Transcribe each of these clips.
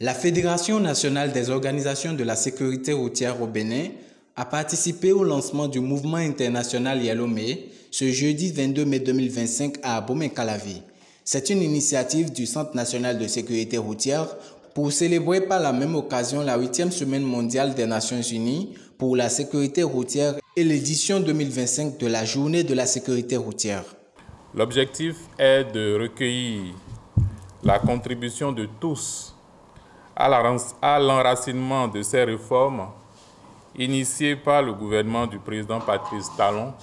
La Fédération nationale des organisations de la sécurité routière au Bénin a participé au lancement du mouvement international Yellow May ce jeudi 22 mai 2025 à Abomey-Calavi. C'est une initiative du Centre national de sécurité routière pour célébrer par la même occasion la 8e semaine mondiale des Nations unies pour la sécurité routière et l'édition 2025 de la Journée de la sécurité routière. L'objectif est de recueillir la contribution de tous à l'enracinement de ces réformes initiées par le gouvernement du président Patrice Talon,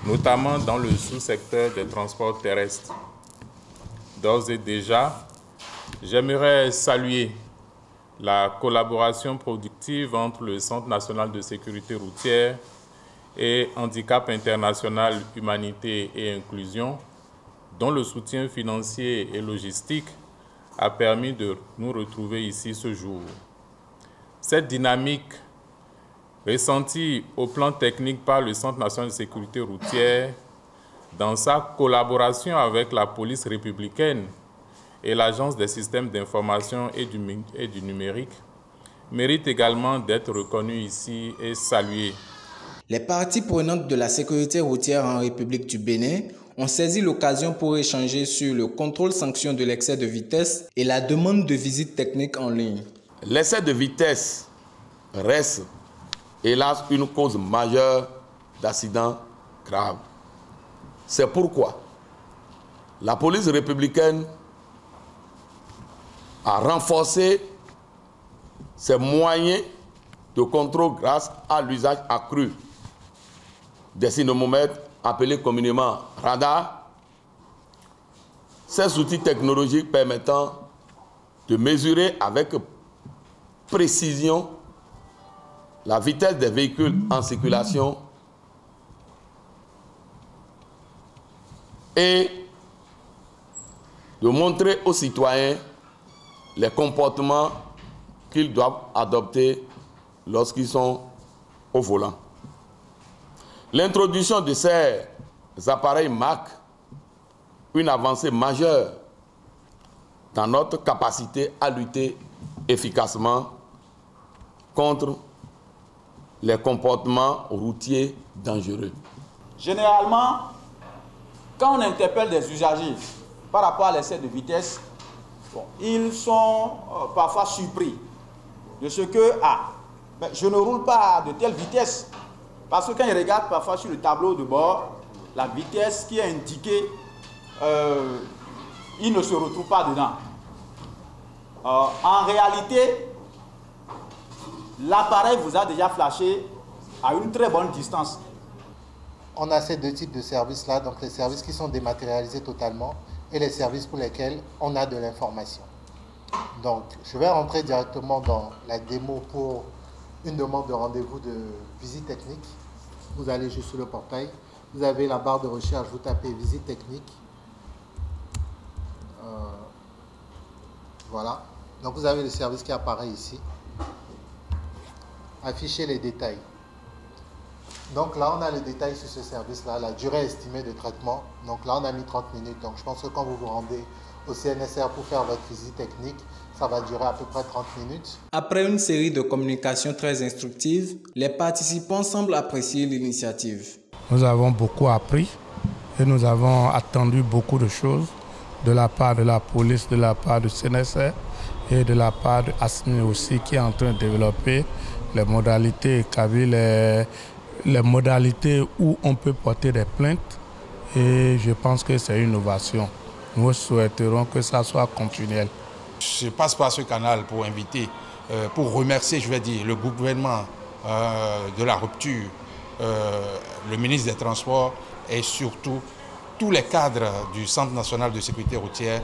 notamment dans le sous-secteur des transports terrestres. D'ores et déjà, j'aimerais saluer la collaboration productive entre le Centre national de sécurité routière et Handicap International, Humanité et Inclusion, dont le soutien financier et logistique a permis de nous retrouver ici ce jour. Cette dynamique, ressentie au plan technique par le Centre national de sécurité routière, dans sa collaboration avec la police républicaine et l'Agence des systèmes d'information et du numérique, mérite également d'être reconnue ici et saluée. Les parties prenantes de la sécurité routière en République du Bénin ont saisi l'occasion pour échanger sur le contrôle-sanction de l'excès de vitesse et la demande de visite technique en ligne. L'excès de vitesse reste, hélas, une cause majeure d'accidents graves. C'est pourquoi la police républicaine a renforcé ses moyens de contrôle grâce à l'usage accru des sismomètres appelés communément radars. Ces outils technologiques permettant de mesurer avec précision la vitesse des véhicules en circulation et de montrer aux citoyens les comportements qu'ils doivent adopter lorsqu'ils sont au volant. L'introduction de ces appareils marque une avancée majeure dans notre capacité à lutter efficacement contre les comportements routiers dangereux. Généralement, quand on interpelle des usagers par rapport à l'excès de vitesse, ils sont parfois surpris de ce que je ne roule pas à de telle vitesse. Parce que quand ils regardent parfois sur le tableau de bord, la vitesse qui est indiquée, ils ne se retrouvent pas dedans. En réalité, l'appareil vous a déjà flashé à une très bonne distance. On a ces deux types de services-là, donc les services qui sont dématérialisés totalement et les services pour lesquels on a de l'information. Donc, je vais rentrer directement dans la démo pour une demande de rendez-vous de visite technique. Vous allez juste sur le portail, vous avez la barre de recherche, vous tapez visite technique. Voilà. Donc, vous avez le service qui apparaît ici. Afficher les détails. Donc là, on a les détails sur ce service-là, la durée estimée de traitement. Donc là, on a mis 30 minutes. Donc je pense que quand vous vous rendez au CNSR pour faire votre visite technique, ça va durer à peu près 30 minutes. Après une série de communications très instructives, les participants semblent apprécier l'initiative. Nous avons beaucoup appris et nous avons attendu beaucoup de choses de la part de la police, de la part du CNSR et de la part de ASNI aussi qui est en train de développer les modalités, les modalités où on peut porter des plaintes et je pense que c'est une innovation. Nous souhaiterons que ça soit continuel. Je passe par ce canal pour inviter, pour remercier, je vais dire, le gouvernement de la rupture, le ministre des Transports et surtout tous les cadres du Centre national de sécurité routière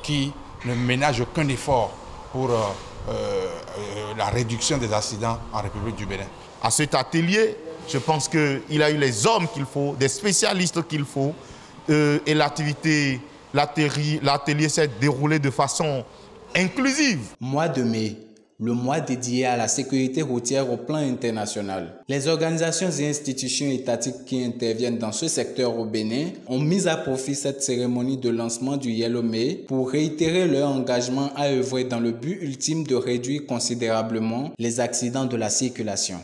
qui ne ménagent aucun effort pour la réduction des accidents en République du Bénin. À cet atelier, je pense qu'il a eu les hommes qu'il faut, des spécialistes qu'il faut, et l'atelier s'est déroulé de façon inclusive. Mois de mai, le mois dédié à la sécurité routière au plan international. Les organisations et institutions étatiques qui interviennent dans ce secteur au Bénin ont mis à profit cette cérémonie de lancement du Yellow May pour réitérer leur engagement à œuvrer dans le but ultime de réduire considérablement les accidents de la circulation.